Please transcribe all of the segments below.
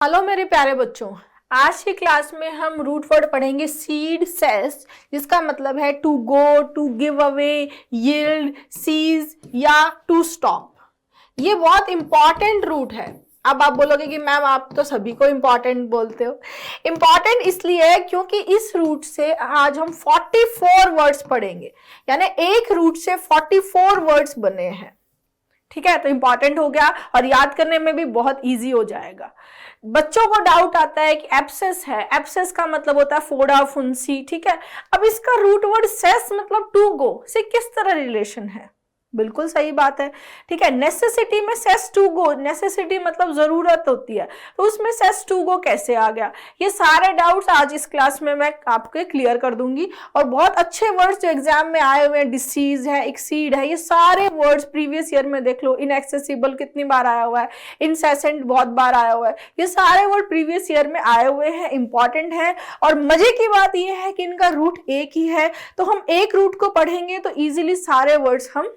Hello मेरे प्यारे बच्चों, आज की क्लास में हम रूट वर्ड पढ़ेंगे सीड सेस, जिसका मतलब है to go, to give away, yield, cease या टू स्टॉप। ये बहुत इंपॉर्टेंट रूट है। अब आप बोलोगे कि मैम आप तो सभी को इंपॉर्टेंट बोलते हो। इंपॉर्टेंट इसलिए है क्योंकि इस रूट से आज हम 44 वर्ड्स पढ़ेंगे, यानी एक रूट से 44 वर्ड्स बने हैं। ठीक है, तो इंपॉर्टेंट हो गया और याद करने में भी बहुत इजी हो जाएगा। बच्चों को डाउट आता है कि एब्सेस है, एब्सेस का मतलब होता है फोड़ा फुंसी। ठीक है, अब इसका रूट वर्ड सेस मतलब टू गो से किस तरह रिलेशन है? बिल्कुल सही बात है। ठीक है, नेसेसिटी में सेस टू गो, नेसेसिटी मतलब जरूरत होती है, तो उसमें सेस टू गो कैसे आ गया? ये सारे डाउट्स आज इस क्लास में मैं आपके क्लियर कर दूंगी। और बहुत अच्छे वर्ड्स जो एग्जाम में आए हुए हैं, डिसीज है, एक्सीड है, ये सारे वर्ड्स प्रीवियस ईयर में देख लो। इनएक्सेसिबल कितनी बार आया हुआ है, इनसेसेंट बहुत बार आया हुआ है, ये सारे वर्ड प्रीवियस ईयर में आए हुए हैं, इंपॉर्टेंट है। और मजे की बात यह है कि इनका रूट एक ही है, तो हम एक रूट को पढ़ेंगे तो इजीली सारे वर्ड्स हम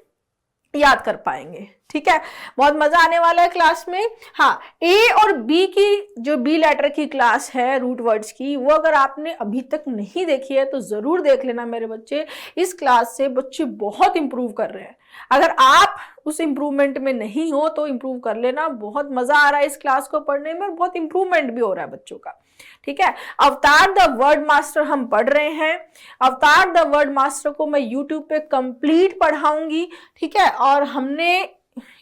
याद कर पाएंगे। ठीक है, बहुत मजा आने वाला है क्लास में। हाँ, ए और बी की जो बी लेटर की क्लास है रूट वर्ड्स की, वो अगर आपने अभी तक नहीं देखी है तो जरूर देख लेना मेरे बच्चे। इस क्लास से बच्चे बहुत इंप्रूव कर रहे हैं। अगर आप उस इंप्रूवमेंट में नहीं हो तो इंप्रूव कर लेना। बहुत मजा आ रहा है इस क्लास को पढ़ने में और बहुत इंप्रूवमेंट भी हो रहा है बच्चों का। ठीक है, अवतार द वर्ड मास्टर हम पढ़ रहे हैं। अवतार द वर्ड मास्टर को मैं यूट्यूब पे कंप्लीट पढ़ाऊंगी। ठीक है, और हमने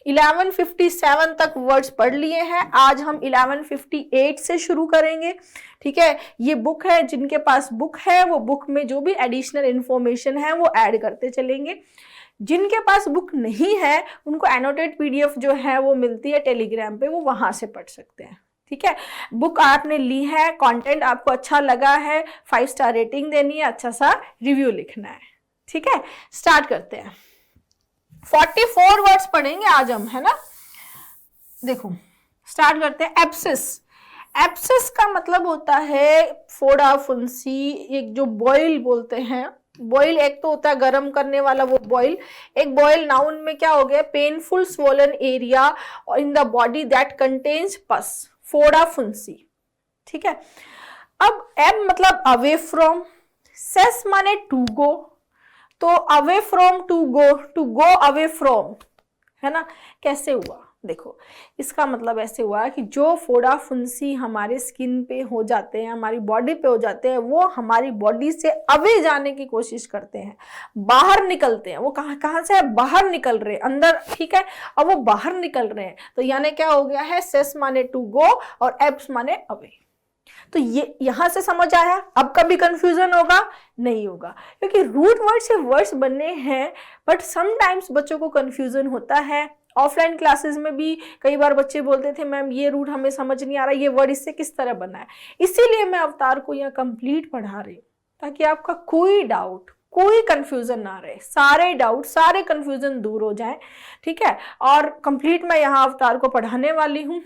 1157 तक वर्ड्स पढ़ लिए हैं। आज हम 1158 से शुरू करेंगे। ठीक है, ये बुक है, जिनके पास बुक है वो बुक में जो भी एडिशनल इंफॉर्मेशन है वो ऐड करते चलेंगे। जिनके पास बुक नहीं है उनको एनोटेड पीडीएफ जो है वो मिलती है टेलीग्राम पे, वो वहां से पढ़ सकते हैं। ठीक है, बुक आपने ली है, कंटेंट आपको अच्छा लगा है, 5 स्टार रेटिंग देनी है, अच्छा सा रिव्यू लिखना है। ठीक है, स्टार्ट करते हैं। 44 वर्ड्स पढ़ेंगे आज हम, है ना। देखो स्टार्ट करते हैं। एब्सेस, एब्सेस का मतलब होता है फोड़ा फुंसी, एक जो बॉइल बोलते हैं। बॉइल एक तो होता है गर्म करने वाला वो बॉइल, एक बॉइल नाउन में क्या हो गया? Painful swollen area in the body that contains pus, फोड़ा फुंसी। ठीक है, अब एब मतलब अवे फ्रॉम, सेस माने टू गो, तो away from to go away from, है ना। कैसे हुआ? देखो, इसका मतलब ऐसे हुआ कि जो फोड़ा फुंसी हमारे स्किन पे हो जाते हैं, हमारी बॉडी पे हो जाते हैं, वो हमारी बॉडी से अवे जाने की कोशिश करते हैं, बाहर निकलते हैं। वो कहां से है? बाहर निकल रहे हैं, अंदर। ठीक है, अब वो बाहर निकल रहे हैं तो यानी क्या हो गया है? सेस माने टू गो और एब्स माने अवे। तो ये यहां से समझ आया। अब कभी कंफ्यूजन होगा? नहीं होगा, क्योंकि रूट वर्ड से वर्ड्स बनने हैं, बट समटाइम्स बच्चों को कंफ्यूजन होता है। ऑफलाइन क्लासेस में भी कई बार बच्चे बोलते थे मैम ये रूट हमें समझ नहीं आ रहा, ये वर्ड इससे किस तरह बना है। इसीलिए मैं अवतार को यहाँ कंप्लीट पढ़ा रही हूँ, ताकि आपका कोई डाउट, कोई कंफ्यूजन ना रहे, सारे डाउट, सारे कंफ्यूजन दूर हो जाए। ठीक है, और कंप्लीट मैं यहाँ अवतार को पढ़ाने वाली हूँ।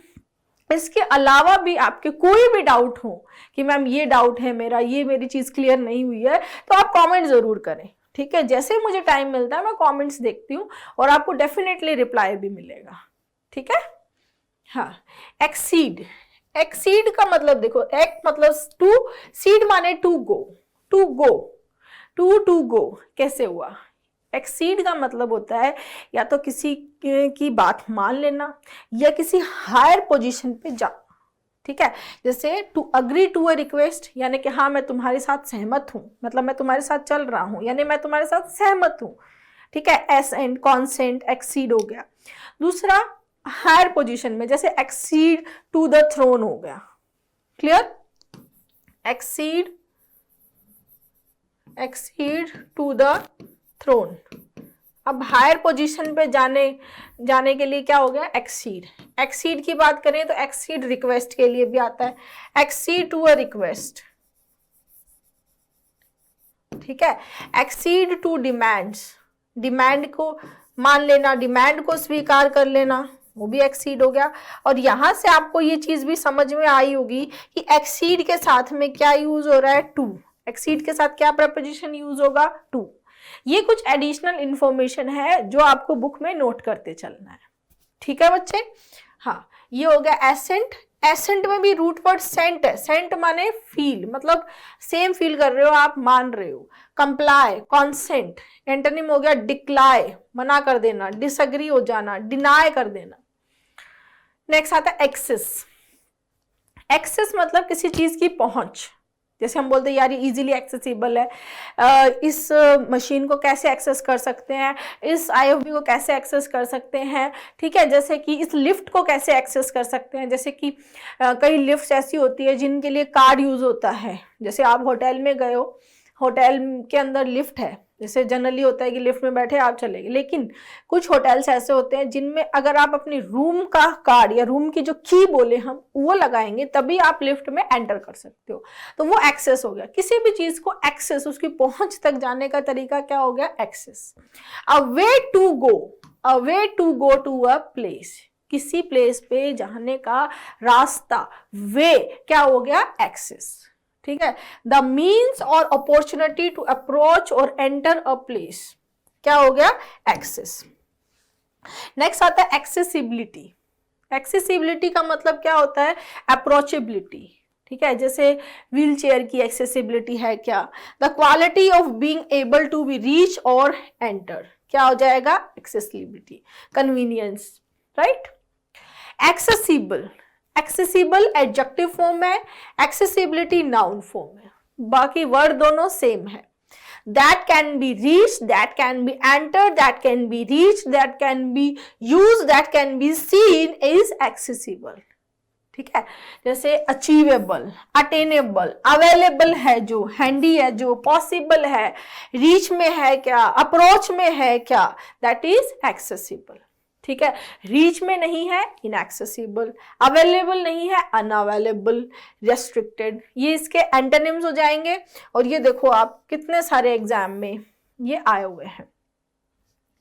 इसके अलावा भी आपके कोई भी डाउट हो कि मैम ये डाउट है मेरा, ये मेरी चीज क्लियर नहीं हुई है, तो आप कमेंट जरूर करें। ठीक है, जैसे मुझे टाइम मिलता है मैं कमेंट्स देखती हूँ और आपको डेफिनेटली रिप्लाई भी मिलेगा। ठीक है, हाँ। एक्सीड, एक्सीड का मतलब देखो, एक मतलब टू, सीड माने to go, to go, to go कैसे हुआ? एक्सीड का मतलब होता है या तो किसी की बात मान लेना या किसी हायर पोजीशन पे जाना। ठीक है, जैसे to agree to a request, यानी कि हाँ मैं तुम्हारे साथ सहमत हूं, मतलब मैं तुम्हारे साथ चल रहा हूं, यानी मैं तुम्हारे साथ सहमत हूं। ठीक है, एसेंट, कॉन्सेंट, एक्सीड हो गया। दूसरा हायर पोजीशन में, जैसे एक्सीड टू द थ्रोन हो गया। Clear? Exceed, exceed to the throne. अब हायर पोजीशन पे जाने के लिए क्या हो गया? एक्सीड। एक्सीड की बात करें तो एक्सीड रिक्वेस्ट के लिए भी आता है, एक्सीड टू अ रिक्वेस्ट। ठीक है, एक्सीड टू डिमांड्स, डिमांड को मान लेना, डिमांड को स्वीकार कर लेना, वो भी एक्सीड हो गया। और यहां से आपको ये चीज भी समझ में आई होगी कि एक्सीड के साथ में क्या यूज हो रहा है? टू। एक्सीड के साथ क्या प्रपोजिशन यूज होगा? टू। ये कुछ एडिशनल इंफॉर्मेशन है जो आपको बुक में नोट करते चलना है। ठीक है बच्चे? हाँ, ये हो गया एसेंट, एसेंट में भी रूट वर्ड सेंट है, सेंट माने फील, मतलब सेम फील कर रहे हो आप, मान रहे हो। कंप्लाई, कॉन्सेंट, एंटोनिम हो गया डिक्लाई, मना कर देना, डिसएग्री हो जाना, डिनाई कर देना। नेक्स्ट आता है एक्सेस। एक्सेस मतलब किसी चीज की पहुंच, जैसे हम बोलते हैं यार ये इजीली एक्सेसिबल है, इस मशीन को कैसे एक्सेस कर सकते हैं, इस IFB को कैसे एक्सेस कर सकते हैं, ठीक है। जैसे कि इस लिफ्ट को कैसे एक्सेस कर सकते हैं, जैसे कि कई लिफ्ट ऐसी होती है जिनके लिए कार्ड यूज होता है। जैसे आप होटल में गए हो, होटल के अंदर लिफ्ट है, जैसे जनरली होता है कि लिफ्ट में बैठे आप चले गए, लेकिन कुछ होटल्स ऐसे होते हैं जिनमें अगर आप अपनी रूम का कार्ड या रूम की जो की बोले हम वो लगाएंगे तभी आप लिफ्ट में एंटर कर सकते हो, तो वो एक्सेस हो गया। किसी भी चीज को एक्सेस, उसकी पहुंच तक जाने का तरीका क्या हो गया, access. A way to go, a way to go to a place, किसी प्लेस पे जाने का रास्ता, वे क्या हो गया, एक्सेस, ठीक है। द मीन्स और अपॉर्चुनिटी टू अप्रोच और एंटर अ प्लेस, क्या हो गया, एक्सेस। नेक्स्ट आता है एक्सेसिबिलिटी। एक्सेसिबिलिटी का मतलब क्या होता है, अप्रोचेबिलिटी, ठीक है। जैसे व्हील चेयर की एक्सेसिबिलिटी है क्या, the quality of being able to be reach और एंटर, क्या हो जाएगा, accessibility, convenience, right. Accessible, accessible adjective form है, एक्सेसिबिलिटी नाउन फॉर्म है, बाकी वर्ड दोनों सेम है। That can be reach, that can be enter, that can be reach, that can be use, that can be seen is accessible, ठीक है। जैसे achievable, attainable, available है जो, हैंडी है जो, पॉसिबल है, रीच में है क्या, अप्रोच में है क्या, दैट इज एक्सेसिबल, ठीक है। रीच में नहीं है, इनएक्सेसिबल, अवेलेबल नहीं है, अनअवेलेबल, रेस्ट्रिक्टेड, ये इसके एंटोनिम्स हो जाएंगे। और ये देखो आप कितने सारे एग्जाम में ये आए हुए हैं,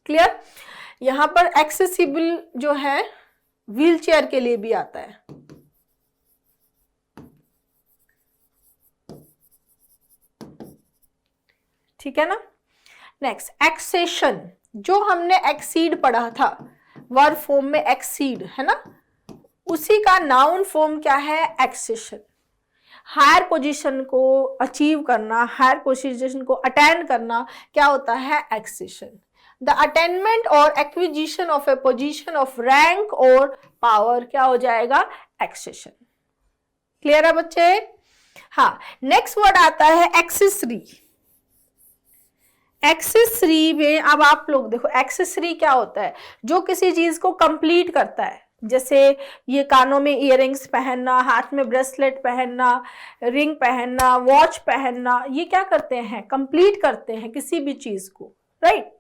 क्लियर। यहां पर एक्सेसिबल जो है व्हील चेयर के लिए भी आता है, ठीक है ना। नेक्स्ट एक्सेशन, जो हमने एक्सीड पढ़ा था, वर्ब फॉर्म में एक्सीड है ना, उसी का नाउन फॉर्म क्या है, एक्सेशन। हायर पोजीशन को अचीव करना, हायर पोजीशन को अटेंड करना क्या होता है, एक्सेशन। द अटेनमेंट और acquisition of A position of rank और पावर क्या हो जाएगा, एक्सेशन। क्लियर है बच्चे। हाँ, नेक्स्ट वर्ड आता है एक्सेसरी। एक्सेसरी में अब आप लोग देखो, एक्सेसरी क्या होता है, जो किसी चीज को कंप्लीट करता है। जैसे ये कानों में इयररिंग्स पहनना, हाथ में ब्रेसलेट पहनना, रिंग पहनना, वॉच पहनना, ये क्या करते हैं, कंप्लीट करते हैं किसी भी चीज को, right.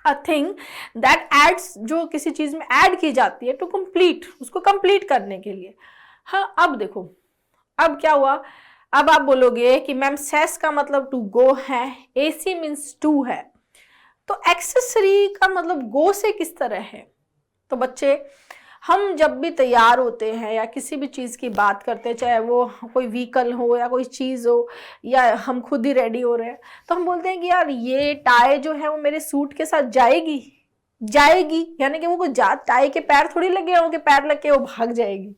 A thing that adds, जो किसी चीज में ऐड की जाती है टू कंप्लीट, उसको कंप्लीट करने के लिए। हाँ, अब देखो, अब क्या हुआ, अब आप बोलोगे कि मैम सेस का मतलब टू गो है, एसी मीन्स टू है, तो एक्सेसरी का मतलब गो से किस तरह है। तो बच्चे, हम जब भी तैयार होते हैं या किसी भी चीज़ की बात करते हैं, चाहे वो कोई व्हीकल हो या कोई चीज़ हो या हम खुद ही रेडी हो रहे हैं, तो हम बोलते हैं कि यार ये टाई जो है वो मेरे सूट के साथ जाएगी, जाएगी यानी कि वो कोई टाई के पैर थोड़ी लगे हो कि पैर लग के वो भाग जाएगी,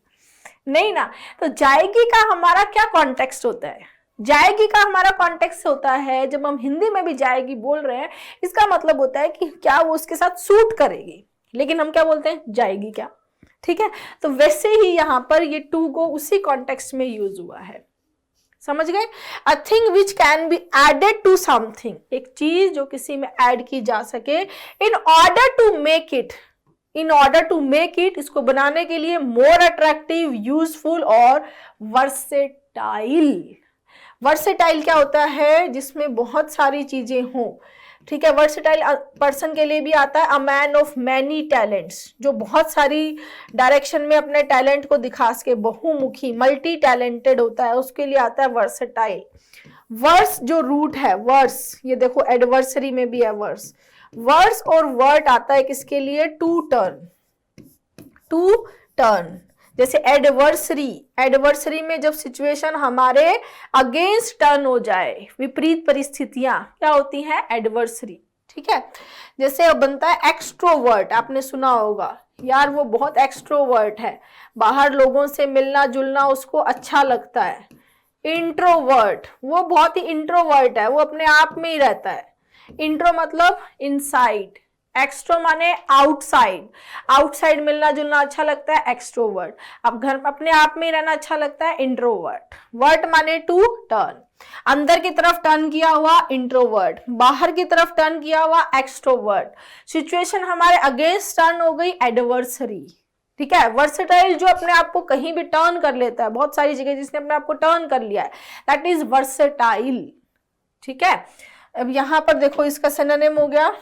नहीं ना। तो जाएगी का हमारा क्या कॉन्टेक्स्ट होता है, जाएगी का हमारा कॉन्टेक्स्ट होता है, जब हम हिंदी में भी जाएगी बोल रहे हैं, इसका मतलब होता है कि क्या वो उसके साथ सूट करेगी, लेकिन हम क्या बोलते हैं, जाएगी क्या, ठीक है। तो वैसे ही यहाँ पर ये टू गो उसी कॉन्टेक्स्ट में यूज हुआ है, समझ गए। A thing which can be added to something, एक चीज जो किसी में ऐड की जा सके, in order to make it, in order to make it, इसको बनाने के लिए मोर अट्रैक्टिव, यूजफुल और वर्सेटाइल। वर्सेटाइल क्या होता है, जिसमें बहुत सारी चीजें हों, ठीक है। वर्सेटाइल पर्सन के लिए भी आता है, a man of many talents, जो बहुत सारी डायरेक्शन में अपने टैलेंट को दिखा सके, बहुमुखी, मल्टी टैलेंटेड होता है, उसके लिए आता है वर्सेटाइल। वर्स जो रूट है, वर्स, ये देखो एडवर्सरी में भी है वर्स, वर्स और वर्ट आता है किसके लिए, टू टर्न, टू टर्न। जैसे एडवर्सरी, एडवर्सरी में जब सिचुएशन हमारे अगेंस्ट टर्न हो जाए, विपरीत परिस्थितियां क्या होती हैं, एडवर्सरी, ठीक है। जैसे अब बनता है एक्सट्रोवर्ट, आपने सुना होगा, यार वो बहुत एक्सट्रोवर्ट है, बाहर लोगों से मिलना जुलना उसको अच्छा लगता है। इंट्रोवर्ट, वो बहुत ही इंट्रोवर्ट है, वो अपने आप में ही रहता है। इंट्रो मतलब इनसाइड, एक्सट्रो माने आउटसाइड, आउटसाइड मिलना जुलना अच्छा लगता है एक्सट्रोवर्ट। अब घर में अपने आप में ही रहना अच्छा लगता है इंट्रोवर्ट। वर्ट माने टू टर्न, अंदर की तरफ टर्न किया हुआ इंट्रोवर्ट, बाहर की तरफ टर्न किया हुआ एक्सट्रोवर्ट। सिचुएशन हमारे अगेंस्ट टर्न हो गई एडवर्सरी, ठीक है। वर्सेटाइल जो अपने आप को कहीं भी टर्न कर लेता है, बहुत सारी जगह जिसने अपने आप को टर्न कर लिया है, दैट इज वर्सेटाइल, ठीक है। अब यहां पर देखो इसका सिनोनिम हो गया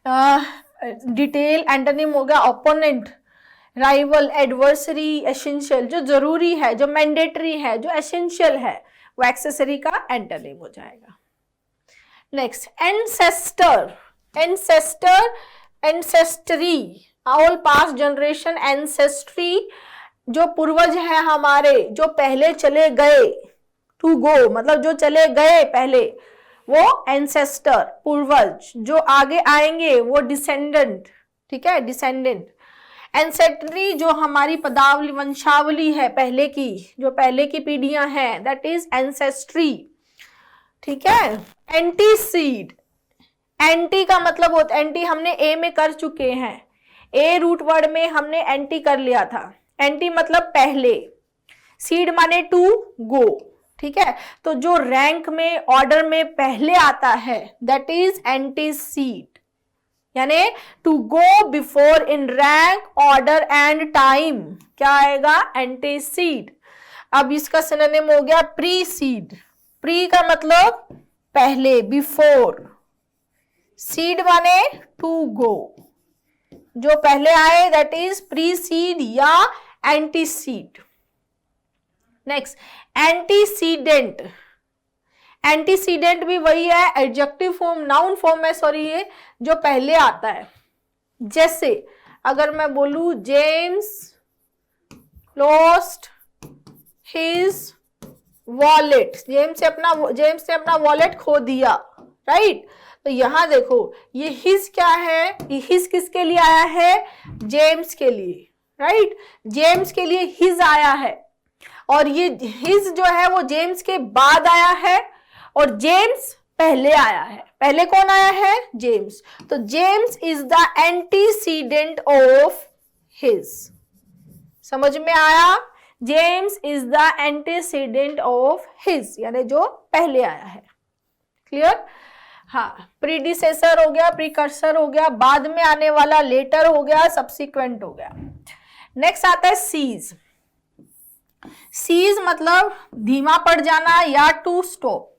डिटेल, एंटोनिम हो गया ओपोनेंट, राइवल, एडवर्सरी, एसेंशियल। जो जरूरी है, जो मैंडेटरी है, जो एसेंशियल है, वो एक्सेसरी का एंटोनिम हो जाएगा। Next ancestor, ancestor, ancestry, all past generation, ancestry, जो पूर्वज है हमारे, जो पहले चले गए, टू गो मतलब जो चले गए पहले, वो एंसेस्टर पूर्वज, जो आगे आएंगे वो डिसेंडेंट, ठीक है, डिसेंडेंट। एंसेस्ट्री जो हमारी पदावली वंशावली है पहले की, जो पहले की पीढ़ियां हैं, दैट इज एंसेस्ट्री, ठीक है। एंटीसीड, एंटी का मतलब होता है, एंटी हमने ए में कर चुके हैं, ए रूट वर्ड में हमने एंटी कर लिया था। एंटी मतलब पहले, सीड माने टू गो, ठीक है। तो जो रैंक में ऑर्डर में पहले आता है दैट इज एंटीसीड, यानी to go before in rank, order and time, क्या आएगा एंटीसीड। अब इसका सिनोनिम हो गया प्रीसीड, प्री का मतलब पहले, बिफोर, सीड माने टू गो, जो पहले आए दैट इज प्रीसीड या एंटीसीड। नेक्स्ट एंटीसीडेंट, एंटीसीडेंट भी वही है, एडजेक्टिव फॉर्म, नाउन फॉर्म है, सॉरी, ये जो पहले आता है। जैसे अगर मैं बोलूं James lost his wallet, James ने अपना वॉलेट खो दिया, राइट। तो यहां देखो ये हिज क्या है, ये हिज किसके लिए आया है, जेम्स के लिए, राइट। जेम्स के लिए हिज आया है, और ये हिज जो है वो जेम्स के बाद आया है, और जेम्स पहले आया है। पहले कौन आया है, जेम्स। तो James is the antecedent of his, समझ में आया, James is the antecedent of his, यानी जो पहले आया है, क्लियर। हाँ, प्रीडिसेसर हो गया, प्रीकर्सर हो गया, बाद में आने वाला लेटर हो गया, सब्सिक्वेंट हो गया। नेक्स्ट आता है सीज, सीज मतलब धीमा पड़ जाना या टू स्टॉप,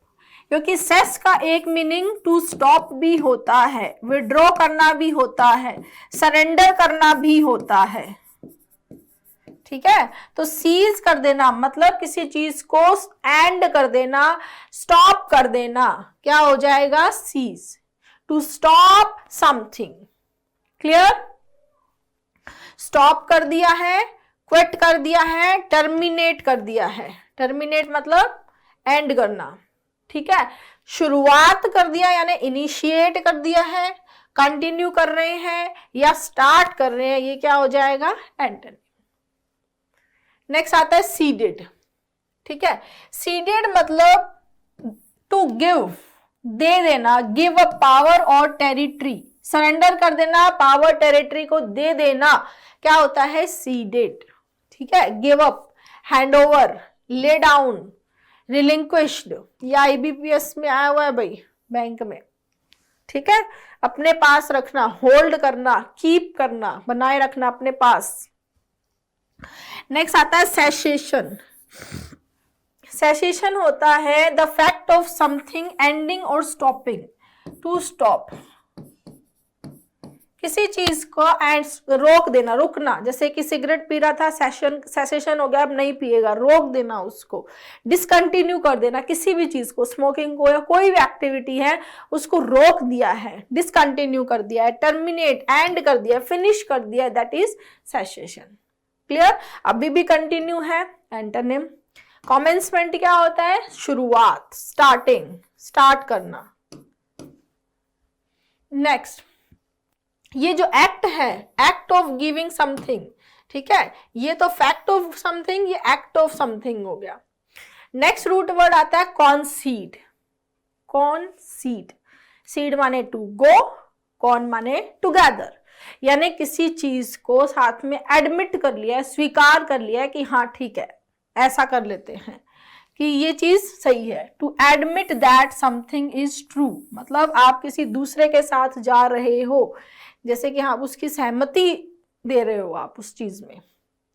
क्योंकि सेस का एक मीनिंग टू स्टॉप भी होता है, विड्रॉ करना भी होता है, सरेंडर करना भी होता है, ठीक है। तो सीज कर देना मतलब किसी चीज को एंड कर देना, स्टॉप कर देना, क्या हो जाएगा cease, to stop something, clear. Stop कर दिया है, क्विट कर दिया है, टर्मिनेट कर दिया है, टर्मिनेट मतलब एंड करना, ठीक है। शुरुआत कर दिया यानी इनिशिएट कर दिया है, कंटिन्यू कर रहे हैं या स्टार्ट कर रहे हैं, ये क्या हो जाएगा एंटोनिम। नेक्स्ट आता है सीडेड, ठीक है। सीडेड मतलब टू गिव, दे देना, गिव अ पावर और टेरिटरी, सरेंडर कर देना, पावर टेरिटरी को दे देना, क्या होता है सीडेड, ठीक है। Give up, hand over, lay down, relinquished, या आईबीपीएस में आया हुआ है भाई, बैंक में, ठीक है। अपने पास रखना, होल्ड करना, कीप करना, बनाए रखना अपने पास। नेक्स्ट आता है सेसेशन, सेसेशन होता है the fact of something ending और स्टॉपिंग, टू स्टॉप, किसी चीज को एंड रोक देना, रुकना, जैसे कि सिगरेट पी रहा था, सेसेशन हो गया, अब नहीं पिएगा, रोक देना उसको, डिसकंटिन्यू कर देना किसी भी चीज को, स्मोकिंग को या कोई भी एक्टिविटी है उसको रोक दिया है, डिसकंटिन्यू कर दिया है, टर्मिनेट एंड कर दिया, फिनिश कर दिया, दैट इज सेसेशन, क्लियर। अभी भी कंटिन्यू है एंटोनिम। कमेंसमेंट क्या होता है, शुरुआत, स्टार्टिंग, स्टार्ट करना। नेक्स्ट ये जो एक्ट है, एक्ट ऑफ गिविंग समथिंग, ठीक है, ये तो फैक्ट ऑफ समथिंग, ये एक्ट ऑफ समथिंग हो गया। नेक्स्ट रूट वर्ड आता है कॉन्सीड। कॉन्सीड, सीड माने टू गो, कॉन माने टुगेदर, यानी किसी चीज को साथ में एडमिट कर लिया, स्वीकार कर लिया कि हाँ ठीक है, ऐसा कर लेते हैं कि ये चीज सही है। To admit that something is true, मतलब आप किसी दूसरे के साथ जा रहे हो, जैसे कि हाँ उसकी सहमति दे रहे हो आप उस चीज में,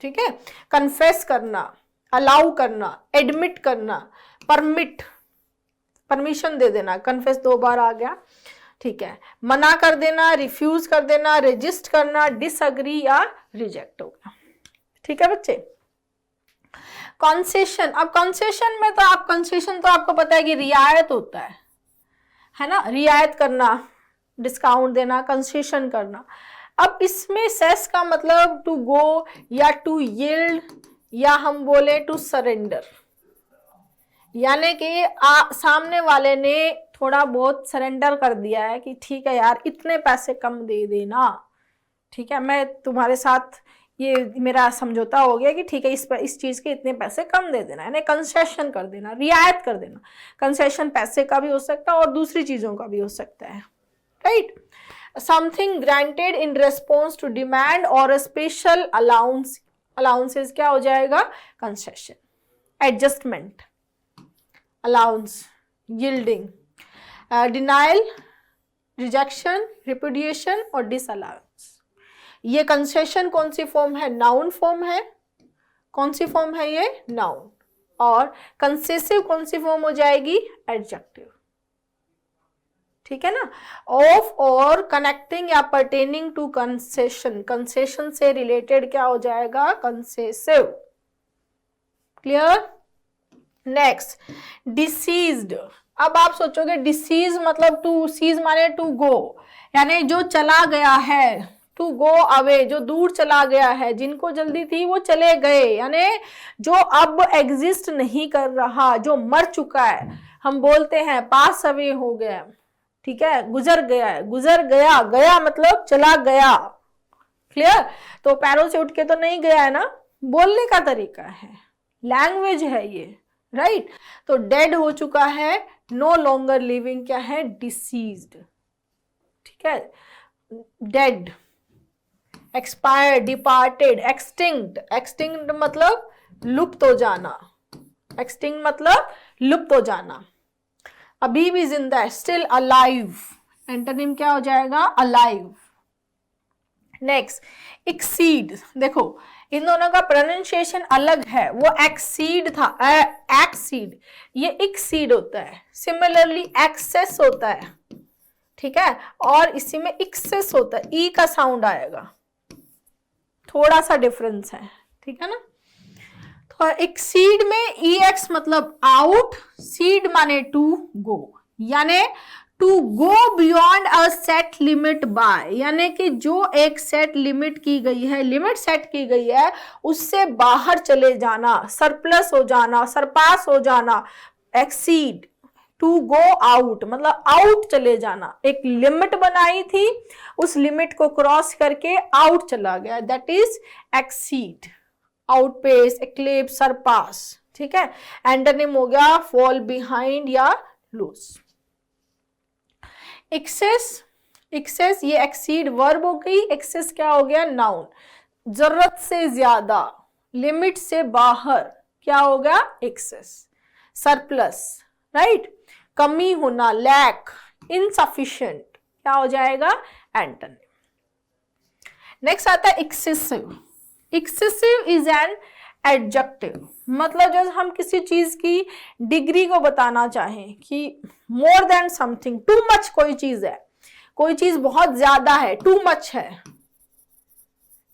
ठीक है। कन्फेस करना, अलाउ करना, एडमिट करना, परमिट, परमिशन दे देना, कन्फेस 2 बार आ गया, ठीक है। मना कर देना, रिफ्यूज कर देना, रेजिस्ट करना, डिसअग्री या रिजेक्ट हो गया, ठीक है बच्चे। कंसेशन, अब कंसेशन में तो आप, कंसेशन तो आपको पता है कि रियायत होता है ना, रियायत करना, डिस्काउंट देना, कंसेशन करना। अब इसमें सेस का मतलब टू गो या टू यील्ड या हम बोले टू सरेंडर, यानी कि सामने वाले ने थोड़ा बहुत सरेंडर कर दिया है कि ठीक है यार इतने पैसे कम दे देना, ठीक है, मैं तुम्हारे साथ ये मेरा समझौता हो गया कि ठीक है इस चीज के इतने पैसे कम दे देना, यानी कंसेशन कर देना, रियायत कर देना। कंसेशन पैसे का भी हो सकता है और दूसरी चीजों का भी हो सकता है, right. Something granted in response to demand और स्पेशल अलाउंस, अलाउंसेस क्या हो जाएगा, concession. Adjustment, allowance, yielding, denial, rejection, repudiation और डिसअलाउंस। ये कंसेशन कौन सी फॉर्म है, नाउन फॉर्म है, कौन सी फॉर्म है ये, नाउन। और कंसेसिव कौन सी फॉर्म हो जाएगी, एडजेक्टिव, ठीक है ना। ऑफ और कनेक्टिंग या पर्टेनिंग टू कंसेशन, कंसेशन से रिलेटेड क्या हो जाएगा, कंसेसिव, क्लियर। Next, deceased. अब आप सोचोगे डिसीज मतलब टू सीज माने टू गो, यानी जो चला गया है, टू गो अवे, जो दूर चला गया है, जिनको जल्दी थी वो चले गए, यानी जो अब एग्जिस्ट नहीं कर रहा, जो मर चुका है, हम बोलते हैं पास अवे हो गया, ठीक है, गुजर गया है, गुजर गया, गया मतलब चला गया, क्लियर। तो पैरों से उठ के तो नहीं गया है ना, बोलने का तरीका है, लैंग्वेज है ये, राइट। तो डेड हो चुका है, नो लॉन्गर लिविंग क्या है, डिसीज्ड, ठीक है। Dead, expire, departed, extinct, extinct मतलब लुप्त हो जाना, एक्सटिंक्ट मतलब लुप्त हो जाना, अभी भी जिंदा है, स्टिल अलाइव, एंटोनिम क्या हो जाएगा, अलाइव। नेक्स्ट, एक्सीड, देखो इन दोनों का प्रोनाउंसिएशन अलग है, वो एक्सीड था, एक्सीड, ये एक्सीड होता है। सिमिलरली एक्सेस होता है, ठीक है, और इसी में एक्सेस होता है, ई का साउंड आएगा, थोड़ा सा डिफरेंस है, ठीक है ना। तो एक्सीड में ई एक्स मतलब आउट, सीड माने टू गो, यानी to go beyond a set limit by, यानी कि जो एक सेट लिमिट की गई है, लिमिट सेट की गई है, उससे बाहर चले जाना, सरप्लस हो जाना, सरपास हो जाना। एक्सीड, टू गो आउट मतलब आउट चले जाना, एक लिमिट बनाई थी, उस लिमिट को क्रॉस करके आउट चला गया, that is exceed, outpace, eclipse, surpass, ठीक है। एंटोनिम हो गया फॉल बिहाइंड या लूज। एक्सेस, एक्सेस ये एक्सीड वर्ब हो गई, एक्सेस क्या हो गया, नाउन। जरूरत से ज्यादा, लिमिट से बाहर क्या हो गया, एक्सेस। सरप्लस, राइट, कमी होना, लैक, इनसफिशिएंट क्या हो जाएगा, एंटोनिम। नेक्स्ट आता है excessive. Excessive is an adjective, मतलब जब हम किसी चीज की डिग्री को बताना चाहें कि more than something, too much कोई चीज है, कोई चीज बहुत ज्यादा है, टू मच है।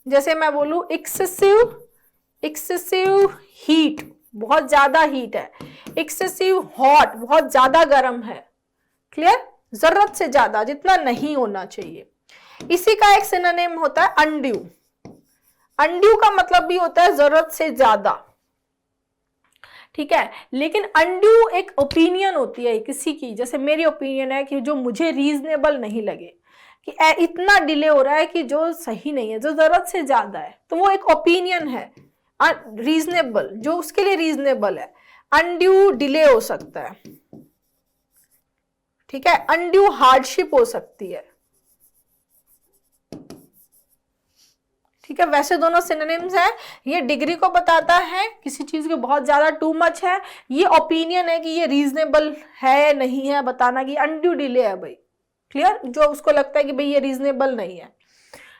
जैसे मैं बोलूं एक्सेसिव, एक्सेसिव हीट, बहुत ज्यादा हीट है, एक्सेसिव हॉट, बहुत ज्यादा गर्म है, क्लियर, जरूरत से ज्यादा, जितना नहीं होना चाहिए। इसी का एक सिनोनिम होता है अनड्यू। अनड्यू का मतलब भी होता है जरूरत से ज्यादा, ठीक है, लेकिन अनड्यू एक ओपिनियन होती है किसी की, जैसे मेरी ओपिनियन है कि जो मुझे रीजनेबल नहीं लगे, कि इतना डिले हो रहा है कि जो सही नहीं है, जो जरूरत से ज्यादा है, तो वो एक ओपिनियन है रीजनेबल, जो उसके लिए रीजनेबल है। अनड्यू डिले हो सकता है, ठीक है, अनड्यू हार्डशिप हो सकती है, ठीक है। वैसे दोनों सिनोनिम्स हैं। ये डिग्री को बताता है किसी चीज के बहुत ज्यादा टू मच है, ये ओपिनियन है कि ये रीजनेबल है नहीं है बताना कि अनड्यू डिले है भाई, क्लियर, जो उसको लगता है कि भाई ये रीजनेबल नहीं है,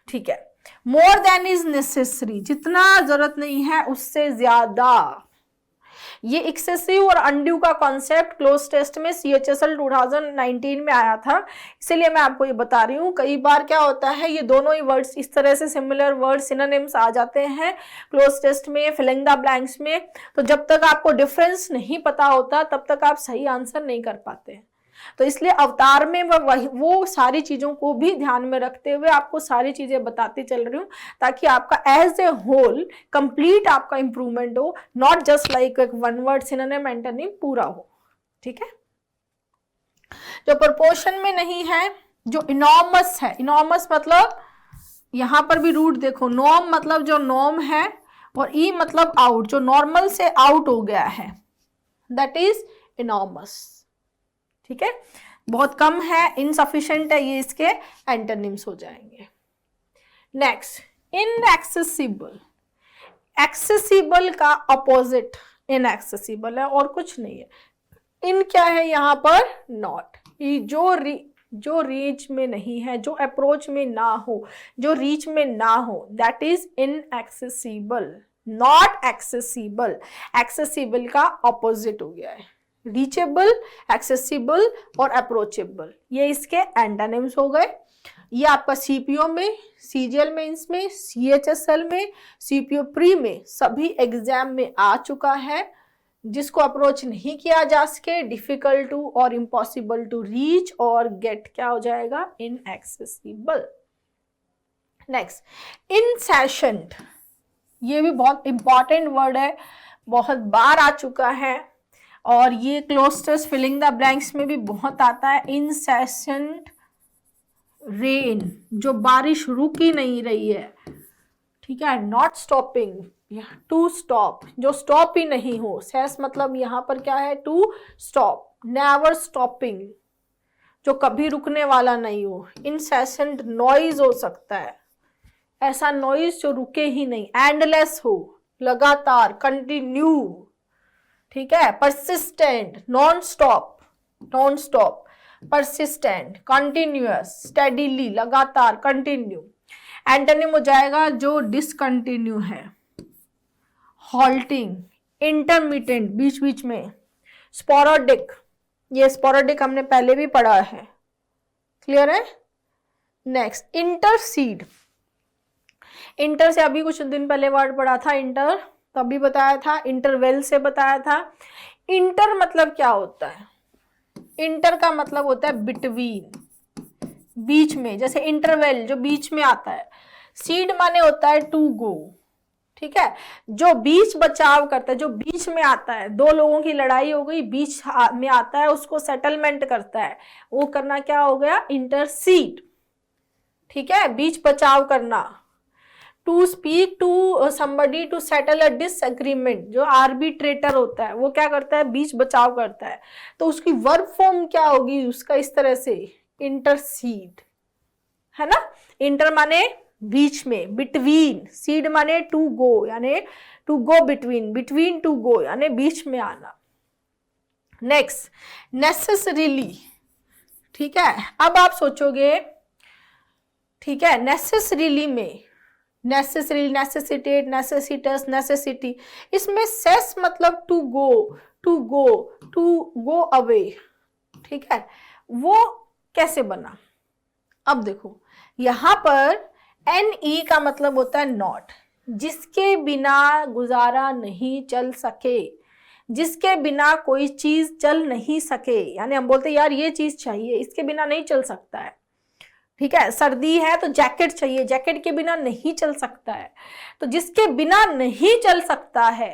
ठीक है। मोर देन इज नेसेसरी, जितना जरूरत नहीं है उससे ज्यादा। ये एक्सेसिव और अनड्यू का कॉन्सेप्ट क्लोज टेस्ट में CHSL 2019 में आया था, इसीलिए मैं आपको ये बता रही हूँ। कई बार क्या होता है, ये दोनों ही वर्ड्स इस तरह से सिमिलर वर्ड सिनोनिम्स आ जाते हैं क्लोज टेस्ट में, फिलिंग द ब्लैंक्स में, तो जब तक आपको डिफरेंस नहीं पता होता तब तक आप सही आंसर नहीं कर पाते हैं। तो इसलिए अवतार में वो सारी चीजों को भी ध्यान में रखते हुए आपको सारी चीजें बताती चल रही हूँ, ताकि आपका एज ए होल कंप्लीट आपका इंप्रूवमेंट हो, not just like one word synonym antonym पूरा हो, ठीक है। जो प्रोपोर्शन में नहीं है, जो इनॉर्मस है, इनॉर्मस मतलब यहां पर भी रूट देखो, नॉर्म मतलब जो नॉर्म है, और ई मतलब आउट, जो नॉर्मल से आउट हो गया है, दैट इज इनॉर्मस, ठीक है। बहुत कम है, इनसफिशिएंट है, ये इसके एंटोनिम्स हो जाएंगे। Next, inaccessible. एक्सेसिबल का अपोजिट इनएक्सेसिबल है और कुछ नहीं है। इन क्या है यहाँ पर, नॉट, जो रीच में नहीं है, जो अप्रोच में ना हो, जो रीच में ना हो, that is inaccessible, not accessible. Accessible का ऑपोजिट हो गया है, रीचेबल, एक्सेसिबल और अप्रोचेबल, ये इसके एंटोनिम्स हो गए। ये आपका सीपीओ में, सीजीएल मेंस में, सीएचएसएल में, सीपीओ प्री में सभी एग्जाम में आ चुका है। जिसको अप्रोच नहीं किया जा सके, डिफिकल्ट टू और इम्पॉसिबल टू रीच और गेट, क्या हो जाएगा, इनएक्सेसिबल। नेक्स्ट, इनसेशंट, ये भी बहुत इंपॉर्टेंट वर्ड है, बहुत बार आ चुका है, और ये cloze test filling the blanks में भी बहुत आता है। इनसेशंट रेन, जो बारिश रुक ही नहीं रही है, ठीक है। नॉट स्टॉपिंग, टू स्टॉप, जो स्टॉप ही नहीं हो, सेस मतलब यहाँ पर क्या है, टू स्टॉप, नेवर स्टॉपिंग, जो कभी रुकने वाला नहीं हो। इनसेशंट नॉइज हो सकता है, ऐसा नॉइज जो रुके ही नहीं, एंडलेस हो, लगातार, कंटिन्यू, ठीक है। Persistent, non stop, non stop, persistent, continuous, steadily, लगातार, कंटिन्यू। एंटोनिम हो जाएगा जो डिसकंटिन्यू है, हॉल्टिंग, इंटरमिटेंट, बीच बीच में, स्पोरेडिक, ये स्पोरेडिक हमने पहले भी पढ़ा है, क्लियर है। Next, intercede. इंटर से अभी कुछ दिन पहले वर्ड पढ़ा था, इंटर, तभी बताया था, इंटरवेल से बताया था। इंटर मतलब क्या होता है, इंटर का मतलब होता है बिटवीन, बीच में, जैसे इंटरवेल जो बीच में आता है। सीड माने होता है टू गो, ठीक है, जो बीच बचाव करता है, जो बीच में आता है, दो लोगों की लड़ाई हो गई, बीच में आता है, उसको सेटलमेंट करता है, वो करना क्या हो गया, इंटरसीड, ठीक है, बीच बचाव करना। To speak to somebody to settle a disagreement, जो आर्बिट्रेटर होता है वो क्या करता है, बीच बचाव करता है, तो उसकी वर्ब फॉर्म क्या होगी उसका, इस तरह से, इंटरसीड, है ना। इंटर माने बीच में, बिटवीन, सीड माने टू गो, यानी to go between, between to go यानी बीच में आना। नेक्स्ट, नेसेसरीली, ठीक है। अब आप सोचोगे, ठीक है, नेसेसरीली में, नेसेसरी, नेसेसिटेट, नेसेसिटस, नेसेसिटी, इसमें सेस मतलब to go, to go, to go away, ठीक है, वो कैसे बना। अब देखो यहां पर NE का मतलब होता है नॉट, जिसके बिना गुजारा नहीं चल सके, जिसके बिना कोई चीज चल नहीं सके, यानी हम बोलते हैं यार ये चीज चाहिए, इसके बिना नहीं चल सकता है, ठीक है। सर्दी है तो जैकेट चाहिए, जैकेट के बिना नहीं चल सकता है, तो जिसके बिना नहीं चल सकता है,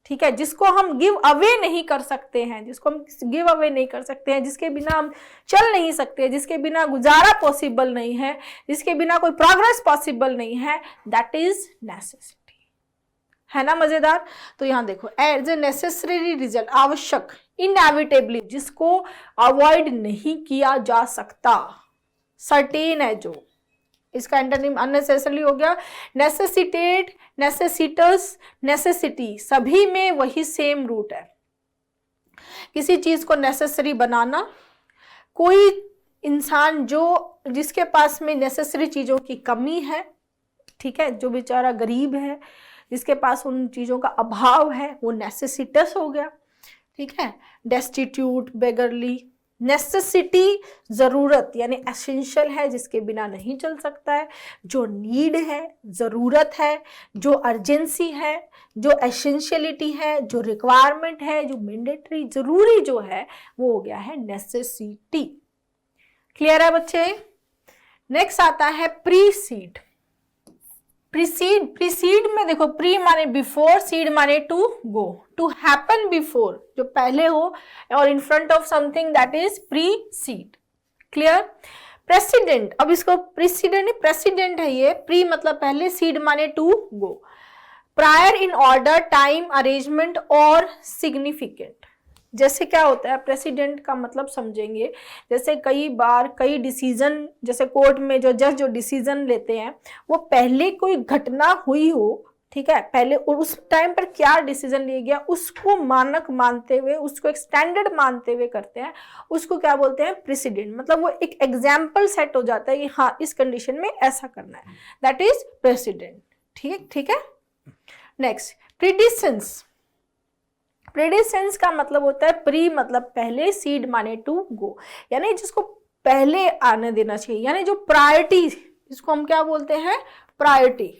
ठीक है, जिसको हम गिव अवे नहीं कर सकते हैं, जिसको हम गिव अवे नहीं कर सकते हैं, जिसके बिना हम चल नहीं सकते, जिसके बिना गुजारा पॉसिबल नहीं है, जिसके बिना कोई प्रोग्रेस पॉसिबल नहीं है, दैट इज नेसेसिटी। है ना मजेदार। तो यहां देखो, एज ए नेसेसरी रिजल्ट, आवश्यक, इनएविटेबली, जिसको अवॉइड नहीं किया जा सकता, सर्टेन है जो, इसका एंटोनिम अननेसेसरी हो गया। नेसेसिटेट, नेसेसिटस, नेसेसिटी, सभी में वही सेम रूट है। किसी चीज को नेसेसरी बनाना, कोई इंसान जो जिसके पास में नेसेसरी चीजों की कमी है, ठीक है, जो बेचारा गरीब है, जिसके पास उन चीजों का अभाव है, वो नेसेसिटस हो गया। ठीक है, डेस्टिट्यूट, बेगरली। नेसेसिटी जरूरत यानी एसेंशियल है, जिसके बिना नहीं चल सकता है। जो नीड है, जरूरत है, जो अर्जेंसी है, जो एसेंशियलिटी है, जो रिक्वायरमेंट है, जो मैंडेटरी, जरूरी जो है, वो हो गया है नेसेसिटी। क्लियर है बच्चे। नेक्स्ट आता है प्रीसीड। प्रीसीड में देखो, प्री माने बिफोर, सीड माने to go, to happen before, जो पहले हो, और in front of something, that is precede. Clear. President, अब इसको प्रेसिडेंट प्रेसिडेंट है ये, प्री मतलब पहले, सीड माने to go. Prior in order, time, arrangement और सिग्निफिकेंट। जैसे क्या होता है, प्रेसिडेंट का मतलब समझेंगे, जैसे कई बार कई डिसीजन, जैसे कोर्ट में जो जज जो डिसीजन लेते हैं, वो पहले कोई घटना हुई हो, ठीक है, पहले उस टाइम पर क्या डिसीजन लिया गया, उसको मानक मानते हुए, उसको एक स्टैंडर्ड मानते हुए करते हैं, उसको क्या बोलते हैं, प्रेसिडेंट। मतलब वो एक एग्जाम्पल सेट हो जाता है कि हाँ, इस कंडीशन में ऐसा करना है, दैट इज प्रेसिडेंट। ठीक है। नेक्स्ट, प्रीडिसेंस। प्रेडिसेंस का मतलब होता है, प्री मतलब पहले, सीड माने टू गो, यानी जिसको पहले आने देना चाहिए, यानी जो प्रायोरिटी, इसको हम क्या बोलते हैं, प्रायोरिटी।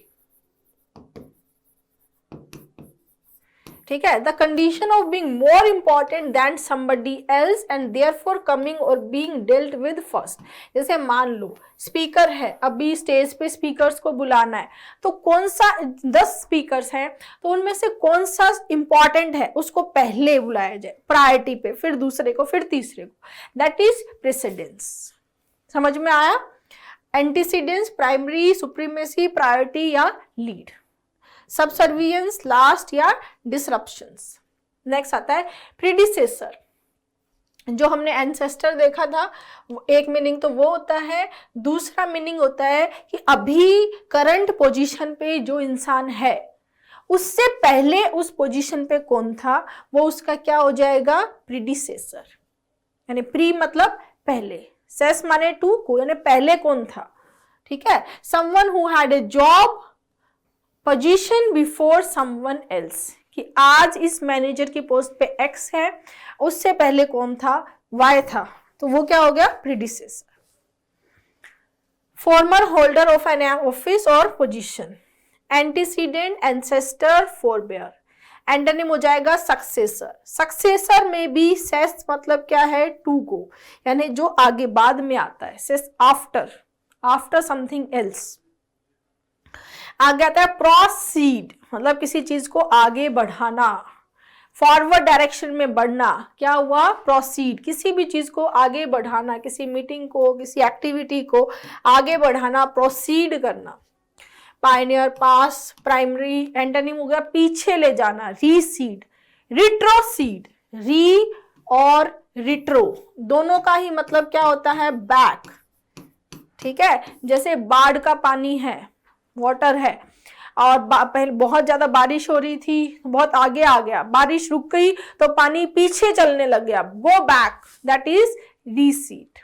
ठीक है, the condition of being more important than somebody else and therefore coming or being dealt with first. जैसे मान लो स्पीकर है, अभी स्टेज पे स्पीकर्स को बुलाना है, तो कौन सा 10 स्पीकर्स हैं, तो उनमें से कौन सा इंपॉर्टेंट है, उसको पहले बुलाया जाए प्रायोरिटी पे, फिर दूसरे को, फिर तीसरे को, दैट इज प्रेसिडेंस। समझ में आया। एंटीसीडेंस, प्राइमरी, सुप्रीमेसी, प्रायोरिटी या लीड। सबसर्वियंस, लास्ट या डिसरप्शंस। नेक्स्ट आता है प्रीडिसेसर। जो हमने एंसेस्टर देखा था, एक मीनिंग तो वो होता है, दूसरा मीनिंग होता है कि अभी करंट पोजीशन पे जो इंसान है, उससे पहले उस पोजीशन पे कौन था, वो उसका क्या हो जाएगा, प्रीडिसेसर। यानी प्री मतलब पहले, सेस माने टू को, यानी पहले कौन था। ठीक है, someone who had a job position before someone else, कि आज इस मैनेजर की पोस्ट पे एक्स है, उससे पहले कौन था, वाई था, तो वो क्या हो गया, predecessor. Former holder of an office और position. Antecedent, ancestor, forebear. Antonym हो जाएगा सक्सेसर। सक्सेसर में भी सेस मतलब क्या है, टू गो, यानी जो आगे बाद में आता है, cess after, after something else. आगे आता है प्रोसीड, मतलब किसी चीज को आगे बढ़ाना, फॉरवर्ड डायरेक्शन में बढ़ना। क्या हुआ, प्रोसीड, किसी भी चीज को आगे बढ़ाना, किसी मीटिंग को, किसी एक्टिविटी को आगे बढ़ाना, प्रोसीड करना। पायनियर, पास, प्राइमरी। एंटोनिम हो गया पीछे ले जाना, रीसीड, रिट्रोसीड। री और रिट्रो दोनों का ही मतलब क्या होता है, बैक। ठीक है, जैसे बाढ़ का पानी है, वाटर है, और पहले बहुत ज्यादा बारिश हो रही थी, बहुत आगे आ गया, बारिश रुक गई तो पानी पीछे चलने लग गया, go back, that is recede.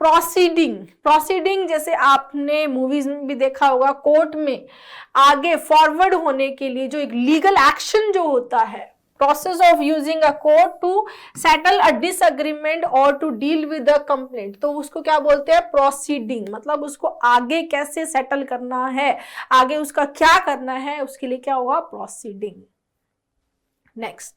Proceeding, proceeding जैसे आपने मूवीज में भी देखा होगा, कोर्ट में आगे फॉरवर्ड होने के लिए जो एक लीगल एक्शन जो होता है, process of using a court to settle a disagreement और to deal with a complaint, तो उसको क्या बोलते हैं, प्रोसीडिंग। मतलब उसको आगे कैसे सेटल करना है, आगे उसका क्या करना है, उसके लिए क्या होगा, प्रोसीडिंग। Next,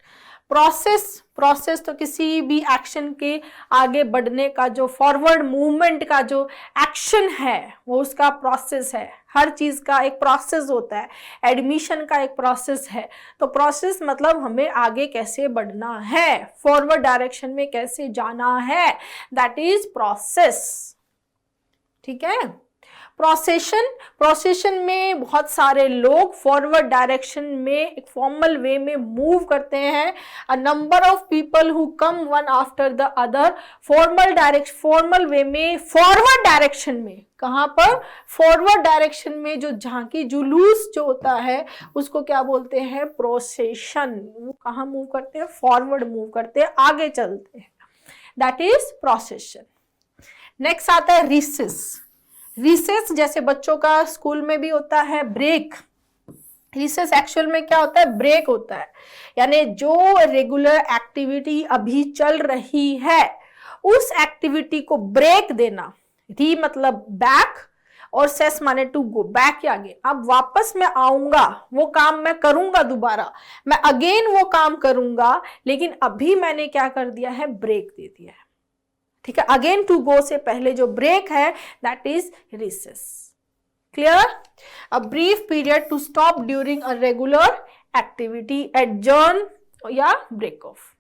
process. प्रोसेस तो किसी भी एक्शन के आगे बढ़ने का जो फॉरवर्ड मूवमेंट का जो एक्शन है, वो उसका प्रोसेस है। हर चीज का एक प्रोसेस होता है, एडमिशन का एक प्रोसेस है। तो प्रोसेस मतलब हमें आगे कैसे बढ़ना है, फॉरवर्ड डायरेक्शन में कैसे जाना है, दैट इज प्रोसेस। ठीक है। प्रोसेशन में बहुत सारे लोग फॉरवर्ड डायरेक्शन में एक फॉर्मल वे में मूव करते हैं। A number of people who come one after the other, formal way में, फॉरवर्ड डायरेक्शन में। कहां पर? फॉरवर्ड डायरेक्शन में जो झांकी जुलूस जो होता है उसको क्या बोलते हैं? प्रोसेशन। वो कहां मूव करते हैं? फॉरवर्ड मूव करते हैं, आगे चलते हैं, दैट इज प्रोसेशन। नेक्स्ट आता है रिसेस। रिसेस जैसे बच्चों का स्कूल में भी होता है ब्रेक। रिसेस एक्चुअल में क्या होता है? ब्रेक होता है, यानी जो रेगुलर एक्टिविटी अभी चल रही है उस एक्टिविटी को ब्रेक देना। री मतलब बैक और सेस माने टू गो, बैक के आगे। अब वापस मैं आऊंगा, वो काम मैं करूंगा दोबारा, मैं अगेन वो काम करूंगा, लेकिन अभी मैंने क्या कर दिया है? ब्रेक दे दिया है। ठीक है। अगेन टू गो से पहले जो ब्रेक है that is recess. Clear? A brief period to stop during a regular activity, adjourn या ब्रेक ऑफ।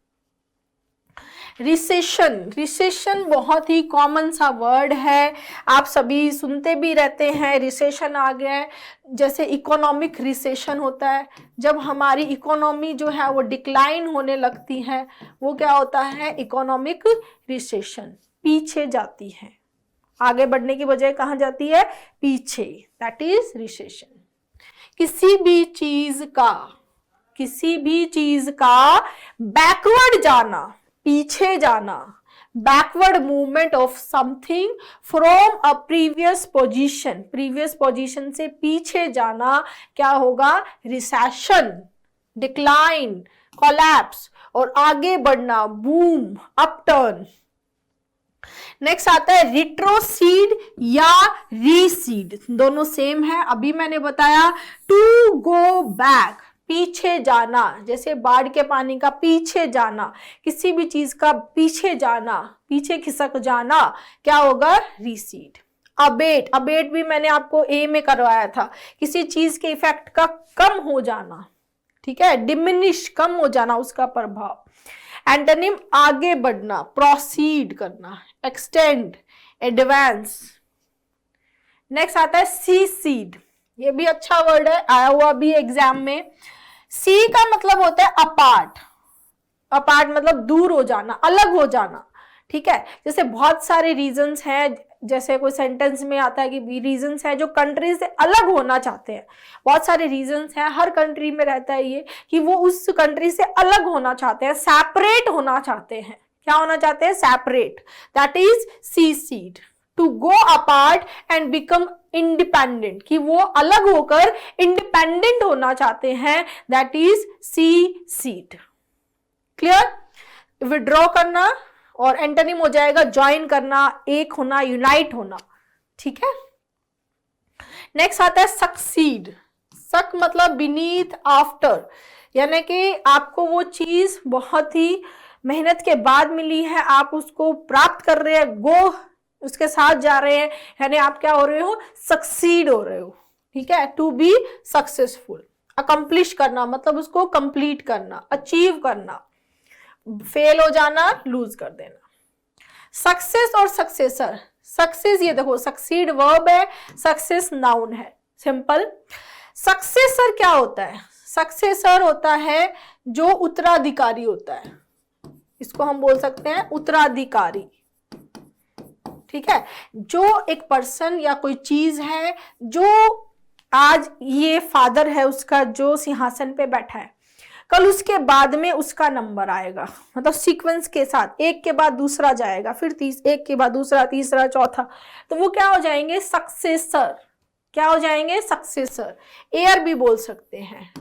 रिसेशन बहुत ही कॉमन सा वर्ड है, आप सभी सुनते भी रहते हैं। रिसेशन आ गया है, जैसे इकोनॉमिक रिसेशन होता है, जब हमारी इकोनॉमी जो है वो डिक्लाइन होने लगती है, वो क्या होता है? इकोनॉमिक रिसेशन, पीछे जाती है, आगे बढ़ने की बजाय कहाँ जाती है? पीछे, दैट इज रिसेशन। किसी भी चीज का बैकवर्ड जाना, पीछे जाना, backward movement of something from a previous position से पीछे जाना, क्या होगा? रिसेशन, डिक्लाइन, कोलैप्स, और आगे बढ़ना, बूम, अपटर्न। नेक्स्ट आता है रिट्रोसीड या रीसीड, दोनों सेम है। अभी मैंने बताया टू गो बैक, पीछे जाना, जैसे बाढ़ के पानी का पीछे जाना, किसी भी चीज का पीछे जाना, पीछे खिसक जाना, क्या होगा? रीसीड। अबेट भी मैंने आपको ए में करवाया था, किसी चीज के इफेक्ट का कम हो जाना। ठीक है। डिमिनिश, कम हो जाना उसका प्रभाव। एंटोनिम आगे बढ़ना, प्रोसीड करना, एक्सटेंड, एडवांस। नेक्स्ट आता है सीसीड, ये भी अच्छा वर्ड है, आया हुआ भी एग्जाम में। सी का मतलब होता है अपार्ट, अपार्ट मतलब दूर हो जाना, अलग हो जाना। ठीक है। जैसे बहुत सारे रीजंस हैं, जैसे कोई सेंटेंस में आता है कि रीजंस हैं जो कंट्री से अलग होना चाहते हैं, बहुत सारे रीजंस हैं, हर कंट्री में रहता है ये कि वो उस कंट्री से अलग होना चाहते हैं, सेपरेट होना चाहते हैं। क्या होना चाहते हैं? Separate, that is secede. To go apart and become independent, कि वो अलग होकर इंडिपेंडेंट होना चाहते हैं, that is secede. Clear? Withdraw करना, और एंटोनिम हो जाएगा ज्वाइन करना, एक होना, यूनाइट होना। ठीक है। नेक्स्ट आता है सक्सीड। सक मतलब बीनीथ, आफ्टर, यानी कि आपको वो चीज बहुत ही मेहनत के बाद मिली है, आप उसको प्राप्त कर रहे हैं, गो उसके साथ जा रहे हैं, यानी आप क्या हो रहे हो? सक्सीड हो रहे हो। ठीक है। टू बी सक्सेसफुल, अकम्प्लिश करना मतलब उसको कंप्लीट करना, अचीव करना, फेल हो जाना, लूज कर देना। सक्सेस और सक्सेसर। सक्सेस, ये देखो सक्सीड वर्ब है, सक्सेस नाउन है, सिंपल। सक्सेसर क्या होता है? सक्सेसर होता है जो उत्तराधिकारी होता है, इसको हम बोल सकते हैं उत्तराधिकारी। ठीक है। जो एक पर्सन या कोई चीज है, जो आज ये फादर है उसका जो सिंहासन पे बैठा है, कल उसके बाद में उसका नंबर आएगा, मतलब सीक्वेंस के साथ एक के बाद दूसरा जाएगा, फिर एक के बाद दूसरा, तीसरा, चौथा, तो वो क्या हो जाएंगे? सक्सेसर। क्या हो जाएंगे? सक्सेसर। एयर भी बोल सकते हैं,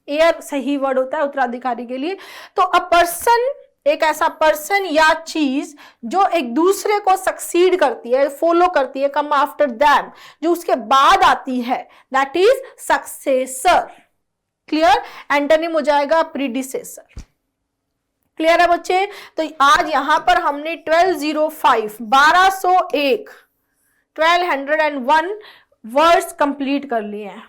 एयर सही वर्ड होता है उत्तराधिकारी के लिए। तो अ पर्सन, एक ऐसा पर्सन या चीज जो एक दूसरे को सक्सीड करती है, फॉलो करती है, कम आफ्टर दैम, जो उसके बाद आती है, that is successor. Clear? Antonym हो जाएगा प्रीडिसेसर। क्लियर है बच्चे? तो आज यहां पर हमने 1201 वर्ड्स कंप्लीट कर लिए हैं,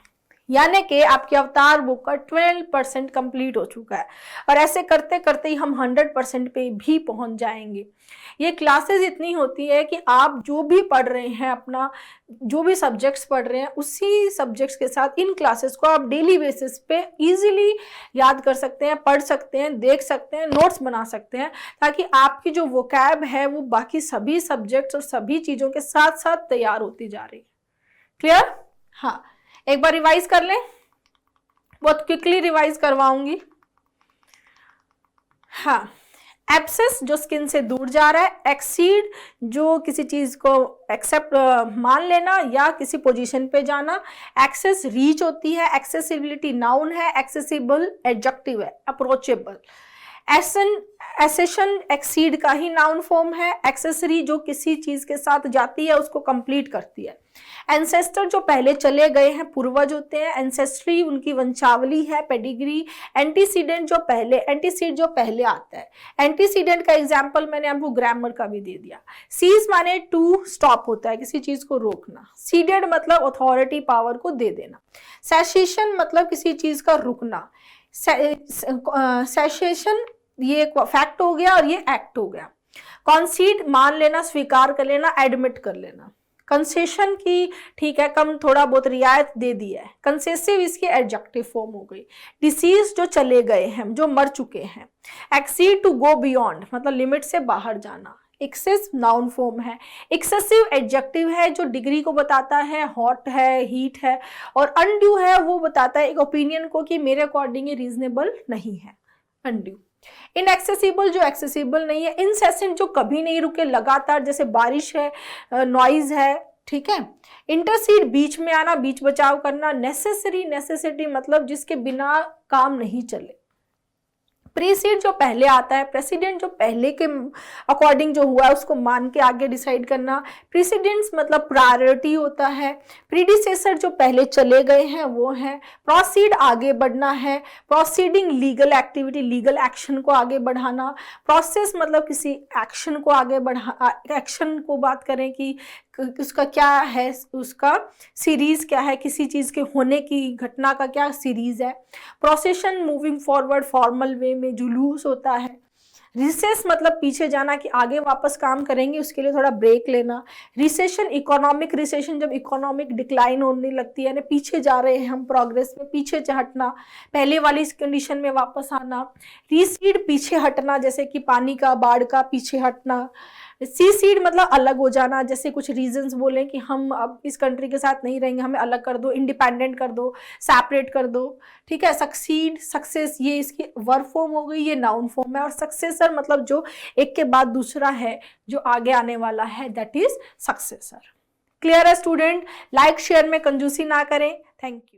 यानी कि आपकी अवतार बुक का 12% कंप्लीट हो चुका है। और ऐसे करते करते ही हम 100% पे भी पहुंच जाएंगे। ये क्लासेस इतनी होती है कि आप जो भी पढ़ रहे हैं, अपना जो भी सब्जेक्ट्स पढ़ रहे हैं, उसी सब्जेक्ट्स के साथ इन क्लासेस को आप डेली बेसिस पे इजीली याद कर सकते हैं, पढ़ सकते हैं, देख सकते हैं, नोट्स बना सकते हैं, ताकि आपकी जो वोकैब है वो बाकी सभी सब्जेक्ट्स और सभी चीज़ों के साथ साथ तैयार होती जा रही है। क्लियर? हाँ, एक बार रिवाइज कर लें, बहुत क्विकली रिवाइज करवाऊंगी। हाँ, एब्सेस जो स्किन से दूर जा रहा है, एक्सीड जो किसी चीज को एक्सेप्ट मान लेना या किसी पोजीशन पे जाना, एक्सेस रीच होती है, एक्सेसिबिलिटी नाउन है, एक्सेसिबल एडजेक्टिव है, अप्रोचेबल। एसेशन एक्सीड का ही नाउन फॉर्म है, एक्सेसरी जो किसी चीज के साथ जाती है उसको कंप्लीट करती है। एंसेस्टर जो पहले चले गए हैं, पूर्वज होते हैं। एंसेस्ट्री उनकी वंशावली है, पेडिग्री। एंटीसीडेंट जो पहले, एंटीसीड जो पहले आता है। एंटीसीडेंट का एग्जांपल मैंने आपको ग्रामर का भी दे दिया। सीज माने टू स्टॉप होता है, किसी चीज को रोकना। सीडेड मतलब अथॉरिटी, पावर को दे देना। सेसेशन मतलब किसी चीज का रुकना। सेसेशन ये एक फैक्ट हो गया और ये एक्ट हो गया। कॉन्सीड मान लेना, स्वीकार कर लेना, एडमिट कर लेना। कंसेशन की ठीक है, कम थोड़ा बहुत रियायत दे दी है। कंसेसिव इसकी एडजेक्टिव फॉर्म हो गई। डिसीज जो चले गए हैं, जो मर चुके हैं। एक्सीड टू गो बियॉन्ड मतलब लिमिट से बाहर जाना। एक्सेस नाउन फॉर्म है। एक्सेसिव एडजेक्टिव है जो डिग्री को बताता है, हॉट है, हीट है। और अनड्यू है, वो बताता है एक ओपिनियन को कि मेरे अकॉर्डिंग ये रीजनेबल नहीं है, अनड्यू। इनएक्सेसिबल जो एक्सेसिबल नहीं है। इनसेसेंट जो कभी नहीं रुके, लगातार, जैसे बारिश है, नॉइज है, ठीक है। इंटरसीड बीच में आना, बीच बचाव करना। नेसेसरी, नेसेसिटी मतलब जिसके बिना काम नहीं चले। प्रीसीड जो पहले आता है, प्रेसिडेंट जो पहले के अकॉर्डिंग जो हुआ है उसको मान के आगे डिसाइड करना। प्रीसिडेंस मतलब प्रायोरिटी होता है। प्रीडिसेसर जो पहले चले गए हैं वो है। प्रोसीड आगे बढ़ना है। Proceeding legal activity, legal action को आगे बढ़ाना। प्रोसेस मतलब किसी एक्शन को आगे बढ़ा, एक्शन को बात करें कि उसका क्या है, उसका सीरीज क्या है, किसी चीज के होने की घटना का क्या सीरीज है। Procession moving forward, formal way में जुलूस होता है। रिसेस मतलब पीछे जाना कि आगे वापस काम करेंगे, उसके लिए थोड़ा ब्रेक लेना। रिसेशन, इकोनॉमिक रिसेशन जब इकोनॉमिक डिक्लाइन होने लगती है, यानी पीछे जा रहे हैं हम प्रोग्रेस में, पीछे हटना, पहले वाली कंडीशन में वापस आना। रीसीड पीछे हटना, जैसे कि पानी का, बाढ़ का पीछे हटना। सीसीड मतलब अलग हो जाना, जैसे कुछ रीजंस बोलें कि हम अब इस कंट्री के साथ नहीं रहेंगे, हमें अलग कर दो, इंडिपेंडेंट कर दो, सेपरेट कर दो, ठीक है। सक्सीड, सक्सेस ये इसकी वर्ब फॉर्म हो गई, ये नाउन फॉर्म है। और सक्सेसर मतलब जो एक के बाद दूसरा है, जो आगे आने वाला है, दैट इज सक्सेसर। क्लियर है स्टूडेंट? लाइक शेयर में कंजूसी ना करें। Thank you.